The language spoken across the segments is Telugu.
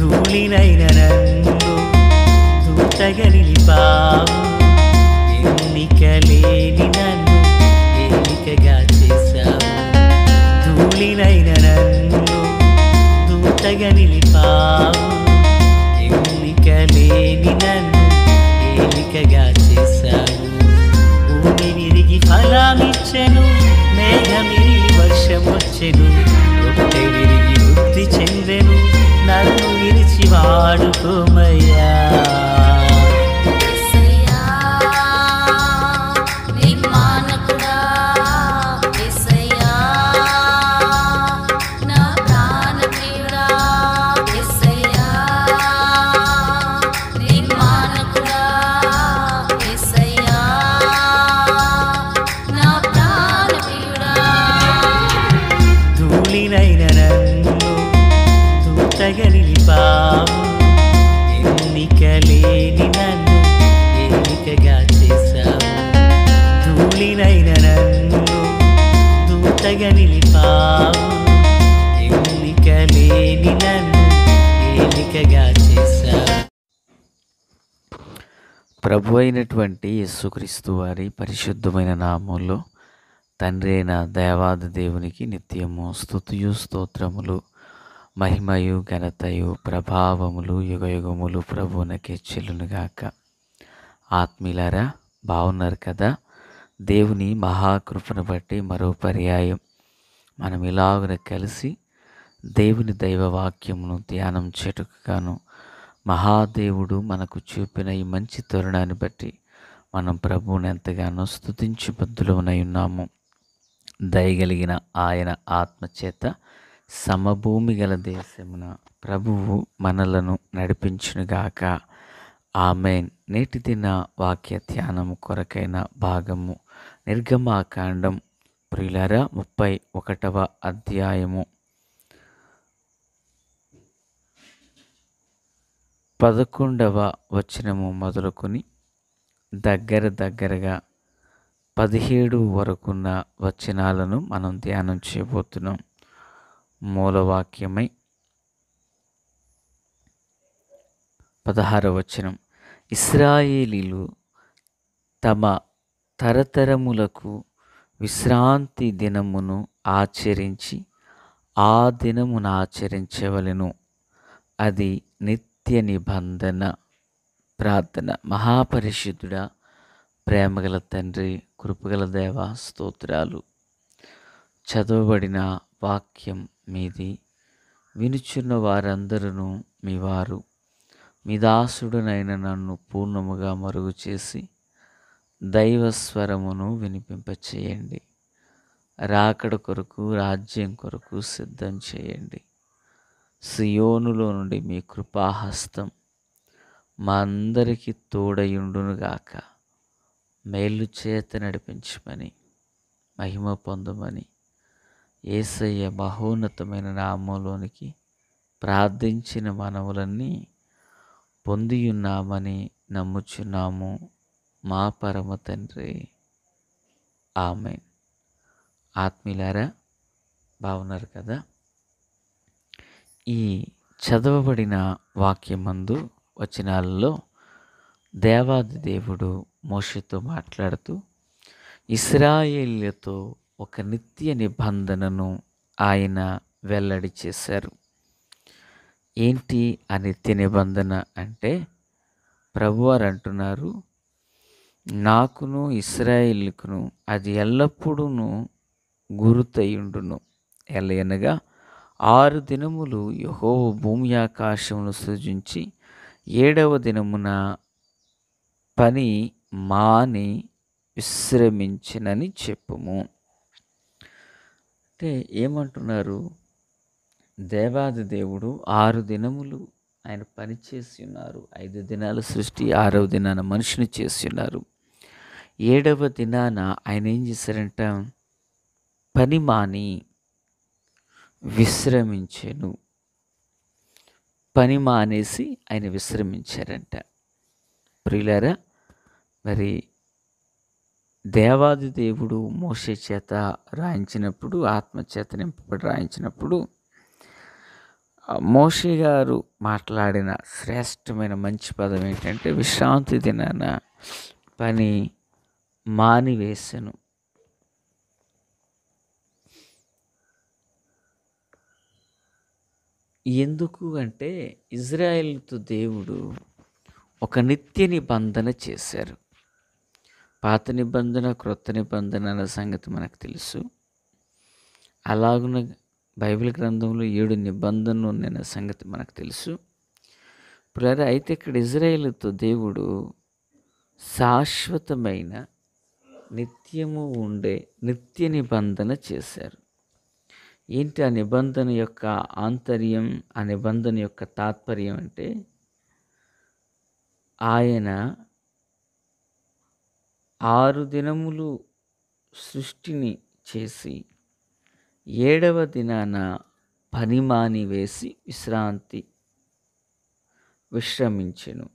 ధూళినైన నన్ను దూతగా నిలిపావు, ఎన్నిక లేని నన్ను ఏలికగా చేశావు. ధూళినైన నన్ను దూతగా నిలిపావు, ఎన్నిక లేని నన్ను ఏలికగా చేశావు. భూమి విరిగి ఫలమిచ్చెను, మేఘమిరిగి వర్షమొచ్చెను, రొట్టె విరిగి వృద్ధి చెందెను, నన్ను విరిచి వాడుకోమయ్యా. ధూళినైన నన్ను దూతగా నిలిపావు, ఎన్నిక లేని నన్ను ఏలికగా చేశావు. ధూళినైన నన్ను దూతగా నిలిపావు, ఎన్నిక లేని నన్ను ఏలికగా చేశావు. ప్రభు అయినటువంటి యేసుక్రీస్తు వారి పరిశుద్ధమైన నామంలో తండ్రి అయిన దేవాది దేవునికి నిత్యము స్తుతియు స్తోత్రములు, మహిమయు ఘనతయు ప్రభావములు యుగయుగములు ప్రభువునకే చెల్లునుగాక. ఆత్మీయులారా, బాగున్నారు కదా? దేవుని మహాకృపను బట్టి మరో పర్యాయం మనం ఇలాగున కలిసి దేవుని దైవవాక్యమును ధ్యానం చేటుకుగాను మహాదేవుడు మనకు చూపిన ఈ మంచి తరుణాన్ని బట్టి మనం ప్రభువుని ఎంతగానో స్తుతించి బద్దులమై ఉన్నాము. దయగలిగిన ఆయన ఆత్మచేత సమభూమి గల దేశమున ప్రభువు మనలను నడిపించునుగాక. ఆమేన్. నేటి దిన వాక్య ధ్యానము కొరకైన భాగము నిర్గమాకాండం ప్రియులారా 31వ అధ్యాయము 11వ వచనము మొదలుకొని దగ్గరగా 17 వరకున్న వచనాలను మనం ధ్యానం చేయబోతున్నాం. మూలవాక్యమై 16వ వచనం, ఇశ్రాయేలీలు తమ తరతరములకు విశ్రాంతి దినమును ఆచరించి ఆ దినమును ఆచరించవలెను, అది నిత్య నిబంధన. ప్రార్థన. మహాపరిశుద్ధుడా, ప్రేమగల తండ్రి, కృపగల దేవ, స్తోత్రాలు. చదవబడిన వాక్యం మీది, వినుచున్న వారందరూ మీ వారు. మీ దాసుడునైన నన్ను పూర్ణముగా మరుగు చేసి దైవస్వరమును వినిపింపచేయండి. రాకడ కొరకు, రాజ్యం కొరకు సిద్ధం చేయండి. సియోనులో నుండి మీ కృపాహస్తం మా అందరికీ తోడయుండునుగాక. మేలు చేత నడిపించమని, మహిమ పొందమని యేసయ్య మహోన్నతమైన నామంలోనికి ప్రార్థించిన మనవులన్నీ పొందియున్నామని నమ్ముచున్నాము మా పరమ తండ్రి. ఆమేన్. ఆత్మీయులారా, బాగున్నారు కదా? ఈ చదవబడిన వాక్యమందు వచనాలలో దేవాది దేవుడు మోషేతో మాట్లాడుతూ ఇశ్రాయేలీయులతో ఒక నిత్య నిబంధనను ఆయన వెల్లడి చేశారు. ఏంటి ఆ నిత్య నిబంధన అంటే, ప్రభువారు అంటున్నారు, నాకును ఇశ్రాయేలుకును అది ఎల్లప్పుడూ గురుతయుండును. ఎలయనగా 6 దినములు యెహోవా భూమి ఆకాశమును సృజించి 7వ దినమున పని మాని విశ్రమించినని చెప్పుము. అంటే ఏమంటున్నారు? దేవాది దేవుడు 6 దినములు ఆయన పని చేసి ఉన్నారు. 5 దినాల సృష్టి, 6వ దినాన మనిషిని చేసి ఉన్నారు. 7వ దినాన ఆయన ఏం చేశారంట? పని మాని విశ్రమించెను. పని మానేసి ఆయన విశ్రమించారంట. ప్రియులారా, మరి దేవాది దేవుడు మోషే చేత రాయించినప్పుడు, ఆత్మచేత నింపబడి రాయించినప్పుడు మోషే గారు మాట్లాడిన శ్రేష్టమైన మంచి పదం ఏంటంటే, విశ్రాంతి దినాన పని మానివేసెను. ఎందుకు అంటే, ఇజ్రాయేలుతో దేవుడు ఒక నిత్య నిబంధన చేశారు. పాత నిబంధన, క్రొత్త నిబంధన అన్న సంగతి మనకు తెలుసు. అలాగున బైబిల్ గ్రంథంలో 7 నిబంధనలు ఉన్న సంగతి మనకు తెలుసు. ప్రియులారా, అయితే ఇక్కడ ఇజ్రాయేలుతో దేవుడు శాశ్వతమైన నిత్యము ఉండే నిత్య నిబంధన చేశారు. ఏంటి ఆ నిబంధన యొక్క ఆంతర్యం, ఆ నిబంధన యొక్క తాత్పర్యం అంటే, ఆయన 6 దినములు సృష్టిని చేసి 7వ దినాన పని మానివేసి విశ్రమించెను.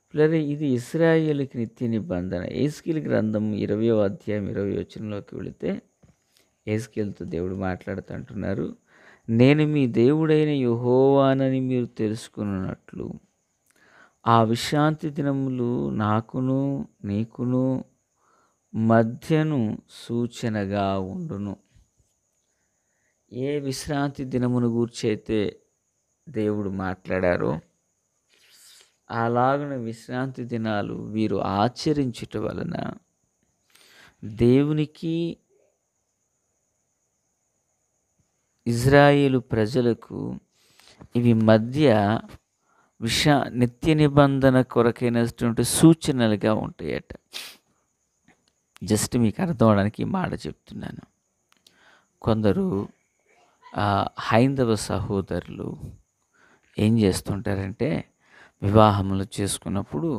పిల్లలు, ఇది ఇశ్రాయేలుకి నిత్య నిబంధన. యెహెజ్కేలు గ్రంథం 20వ అధ్యాయం 20వ వచనంలోకి వెళితే, యెహెజ్కేలుతో దేవుడు మాట్లాడుతుంటున్నారు, నేను మీ దేవుడైన యెహోవానని మీరు తెలుసుకున్నట్లు ఆ విశ్రాంతి దినములు నాకును నీకును మధ్యను సూచనగా ఉండును. ఏ విశ్రాంతి దినమును గూర్చి అయితే దేవుడు మాట్లాడారో, అలాగున విశ్రాంతి దినాలు వీరు ఆచరించుట వలన దేవునికి, ఇజ్రాయేలు ప్రజలకు ఇవి మధ్య నిత్య నిబంధన కొరకైనటువంటి సూచనలుగా ఉంటాయట. జస్ట్ మీకు అర్థం అవడానికి ఈ మాట చెప్తున్నాను. కొందరు హైందవ సహోదరులు ఏం చేస్తుంటారంటే, వివాహములు చేసుకున్నప్పుడు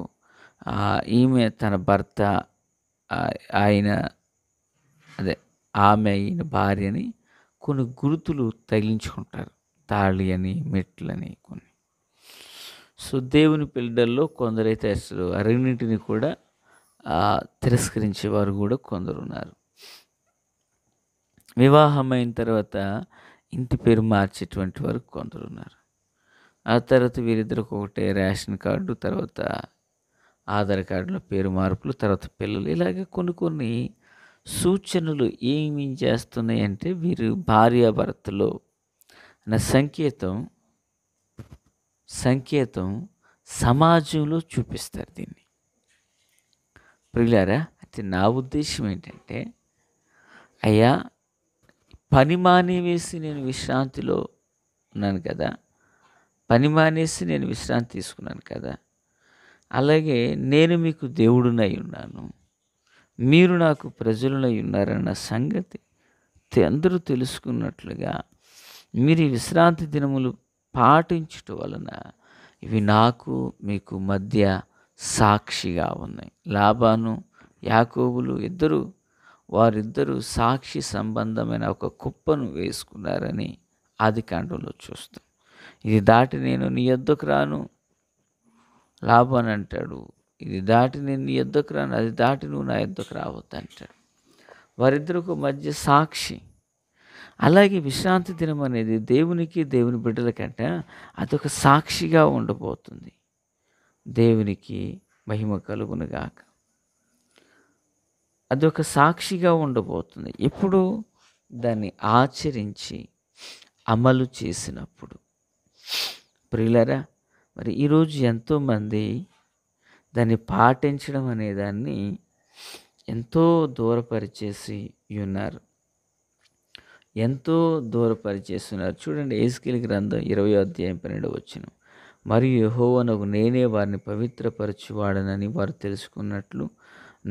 ఈమె తన భర్త, ఆమె ఈయన భార్యని కొన్ని గుర్తులు తగిలించుకుంటారు. తాళి అని, మెట్లని కొన్ని. సో దేవుని పిల్లల్లో కొందరైతే అసలు అన్నింటిని కూడా తిరస్కరించేవారు కూడా కొందరు ఉన్నారు. వివాహమైన తర్వాత ఇంటి పేరు మార్చేటువంటి వారు కొందరు ఉన్నారు. ఆ తర్వాత వీరిద్దరికి ఒకటే రేషన్ కార్డు, తర్వాత ఆధార్ కార్డులో పేరు మార్పులు, తర్వాత పిల్లలు, ఇలాగే కొన్ని సూచనలు ఏమి చేస్తున్నాయి అంటే, వీరు భార్యాభర్తలో అన్న సంకేతం సమాజంలో చూపిస్తారు దీన్ని. ప్రియులారా, అయితే నా ఉద్దేశం ఏంటంటే, అయ్యా, పని మానేసి నేను విశ్రాంతిలో ఉన్నాను కదా, పని మానేసి నేను విశ్రాంతి తీసుకున్నాను కదా, అలాగే నేను మీకు దేవుడునై ఉన్నాను, మీరు నాకు ప్రజలునై ఉన్నారన్న సంగతి అందరూ తెలుసుకున్నట్లుగా మీరు ఈ విశ్రాంతి దినములు పాటించుట వలన ఇవి నాకు మీకు మధ్య సాక్షిగా ఉన్నాయి. లాబాను, యాకోబులు వారిద్దరూ సాక్షి సంబంధమైన ఒక కుప్పను వేసుకున్నారని ఆదికాండంలో చూస్తాం. ఇది దాటి నేను నీ యొద్దకు రాను, లాబాను అంటాడు. ఇది దాటి నేను నీ యొద్దకు రాను, అది దాటి నువ్వు నా యొద్దకు రావద్దు అంటాడు. వారిద్దరికి మధ్య సాక్షి. అలాగే విశ్రాంతి దినం అనేది దేవునికి, దేవుని బిడ్డలకంటే అదొక సాక్షిగా ఉండబోతుంది. దేవునికి మహిమ కలుగునుగాక. అదొక సాక్షిగా ఉండబోతుంది. ఎప్పుడు దాన్ని ఆచరించి అమలు చేసినప్పుడు. ప్రియులారా, మరి ఈరోజు ఎంతోమంది దాన్ని పాటించడం అనే దాన్ని ఎంతో దూరపరిచేసి ఉన్నారు. చూడండి, యెహెజ్కేలు గ్రంథం 20వ అధ్యాయం 12వ వచనం, మరియు యెహోవానగు నేనే వారిని పవిత్రపరచువాడనని వారు తెలుసుకున్నట్లు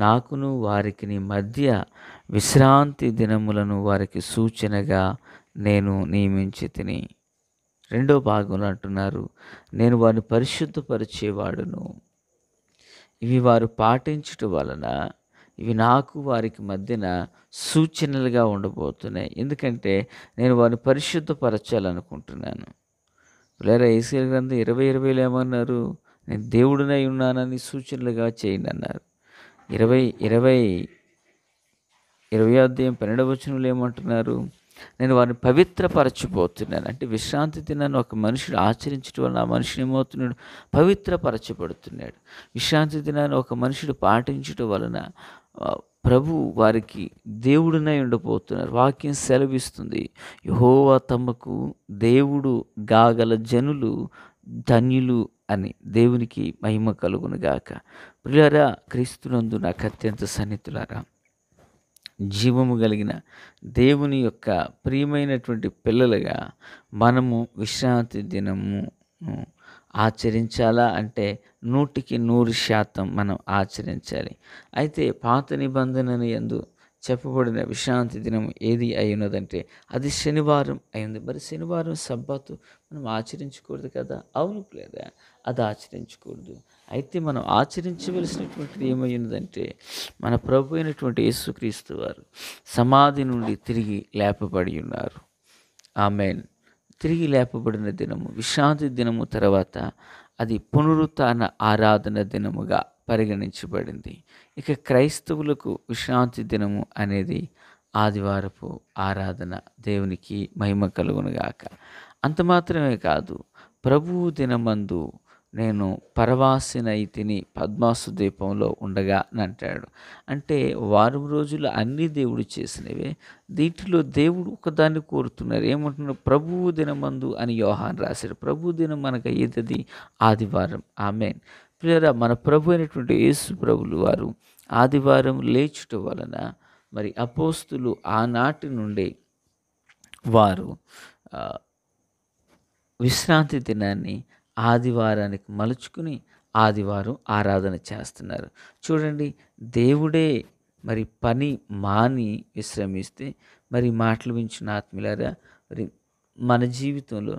నాకును వారికి మధ్య విశ్రాంతి దినములను వారికి సూచనగా నేను నియమించి తిని. రెండో భాగంలో అంటున్నారు, నేను వారిని పరిశుద్ధపరిచేవాడును. ఇవి వారు పాటించుట వలన ఇవి నాకు వారికి మధ్యన సూచనలుగా ఉండబోతున్నాయి. ఎందుకంటే నేను వారిని పరిశుద్ధపరచాలనుకుంటున్నాను. లేదా యెహెజ్కేలు గ్రంథం 20:20 ఏమన్నారు? నేను దేవుడినై ఉన్నానని సూచనలుగా చేయండి అన్నారు. 20వ అధ్యాయం 12వ వచనంలో ఏమంటున్నారు? నేను వారిని పవిత్రపరచబోతున్నాను. అంటే విశ్రాంతి దినాన్ని ఒక మనుషుడు ఆచరించడం వలన ఆ మనిషి ఏమవుతున్నాడు? పవిత్రపరచబడుతున్నాడు. విశ్రాంతి దినాన్ని ఒక మనుషుడు పాటించడం వలన ప్రభు వారికి దేవుడినై ఉండబోతున్నారు. వాక్యం సెలవిస్తుంది, యెహోవా తమకు దేవుడు గాగల జనులు ధన్యులు అని. దేవునికి మహిమ కలుగునుగాక. ప్రియులారా, క్రీస్తునందు నాకు అత్యంత సన్నిహితులారా, జీవము కలిగిన దేవుని యొక్క ప్రియమైనటువంటి పిల్లలుగా మనము విశ్రాంతి దినము ఆచరించాలా అంటే 100% మనం ఆచరించాలి. అయితే పాత నిబంధనని యందు చెప్పబడిన విశ్రాంతి దినం ఏది అయినదంటే అది శనివారం అయింది. మరి శనివారం సబ్బాతు మనం ఆచరించకూడదు కదా? అవును లేదా? అది ఆచరించకూడదు. అయితే మనం ఆచరించవలసినటువంటిది ఏమైనదంటే మన ప్రభు అయినటువంటి యేసుక్రీస్తు వారు సమాధి నుండి తిరిగి లేపబడి ఉన్నారు. ఆమేన్. తిరిగి లేపబడిన దినము విశ్రాంతి దినము తర్వాత అది పునరుత్థాన ఆరాధన దినముగా పరిగణించబడింది. ఇక క్రైస్తవులకు విశ్రాంతి దినము అనేది ఆదివారపు ఆరాధన. దేవునికి మహిమ కలుగునుగాక. అంత మాత్రమే కాదు, ప్రభువు దినమందు నేను పరవాసినైతిని పద్మాసు ద్వీపంలో ఉండగా అని అంటాడు. అంటే వారం రోజులు అన్నీ దేవుడు చేసినవే. దీంట్లో దేవుడు ఒకదాన్ని కోరుతున్నారు. ఏమంటున్నారు? ప్రభువు దినమందు అని యోహాను రాశాడు. ప్రభు దినం మనకు ఏదది? ఆదివారం. ఆమేన్. ప్రియరా, మన ప్రభు అయినటువంటి యేసు ప్రభులు వారు ఆదివారం లేచుట వలన మరి అపోస్తులు ఆనాటి నుండి వారు విశ్రాంతి దినాన్ని ఆదివారానికి మలుచుకుని ఆదివారం ఆరాధన చేస్తున్నారు. చూడండి, దేవుడే మరి పని మాని విశ్రమిస్తే మరి మాటలు వించిన ఆత్మీయులారా, మరి మన జీవితంలో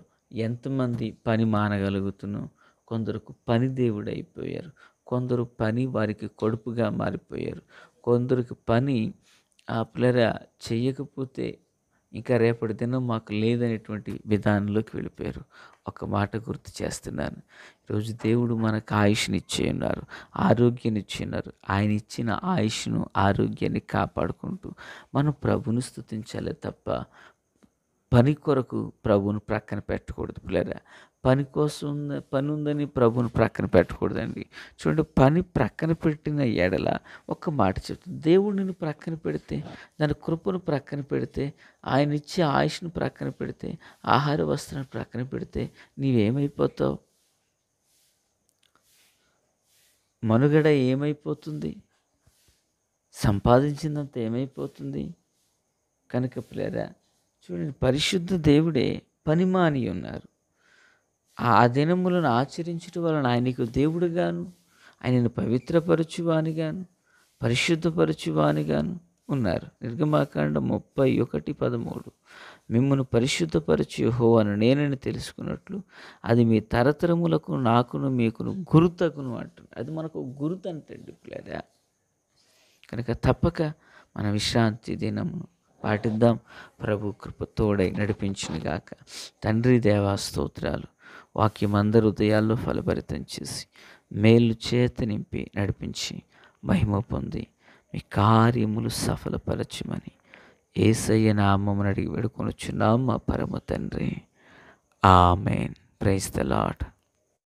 ఎంతమంది పని మానగలుగుతున్నాం? కొందరికి పని దేవుడు అయిపోయారు. కొందరు పని వారికి కడుపుగా మారిపోయారు. కొందరికి పని పిల్లరా చెయ్యకపోతే ఇంకా రేపటి దినం మాకు లేదనేటువంటి విధానంలోకి వెళ్ళిపోయారు. ఒక మాట గుర్తు చేస్తున్నాను. ఈరోజు దేవుడు మనకు ఆయుష్నిచ్చి ఉన్నారు, ఆరోగ్యాన్ని ఇచ్చి ఉన్నారు. ఆయన ఇచ్చిన ఆయుష్ను ఆరోగ్యాన్ని కాపాడుకుంటూ మనం ప్రభుని స్తుతించాలి తప్ప పని కొరకు ప్రభువును ప్రక్కన పెట్టకూడదు. పిల్లరా, పని కోసం పని ఉందని ప్రభువును ప్రక్కన పెట్టకూడదండి. చూడండి, పని ప్రక్కన పెట్టిన ఎడల ఒక్క మాట చెప్తుంది, దేవుడు నిన్ను ప్రక్కన పెడితే, దాని కృపను ప్రక్కన పెడితే, ఆయన ఇచ్చే ఆయుష్ను ప్రక్కన పెడితే, ఆహార వస్త్రాన్ని ప్రక్కన పెడితే నీవేమైపోతావు? మనుగడ ఏమైపోతుంది? సంపాదించిందంత ఏమైపోతుంది? కనుక పిల్లరా, చూడండి, పరిశుద్ధ దేవుడే పనిమాని ఉన్నారు. ఆ దినములను ఆచరించడం వలన ఆయనకు దేవుడుగాను, ఆయనను పవిత్రపరచువానిగాను, పరిశుద్ధపరచువానిగాను ఉన్నారు. నిర్గమాకాండం 31:13 మిమ్మును పరిశుద్ధపరచు యెహోవాను నేనని తెలుసుకున్నట్లు అది మీ తరతరములకు నాకును మీకును గురుతగును అంటుంది. అది మనకు గుర్తు అంటండి పిల్లరా. కనుక తప్పక మన విశ్రాంతి దినమును పాటిద్దాం. ప్రభు కృప తోడై నడిపించునుగాక. తండ్రి దేవా స్తోత్రాలు. వాక్యం అందరి హృదయాల్లో ఫలభరితం చేసి మేలు చేత నింపి నడిపించి మహిమ పొంది మీ కార్యములు సఫలపరచమని యేసయ్య నామమున అడిగి వేడుకొనుచున్నాం మా పరమ తండ్రి. ఆమేన్. Praise the lord.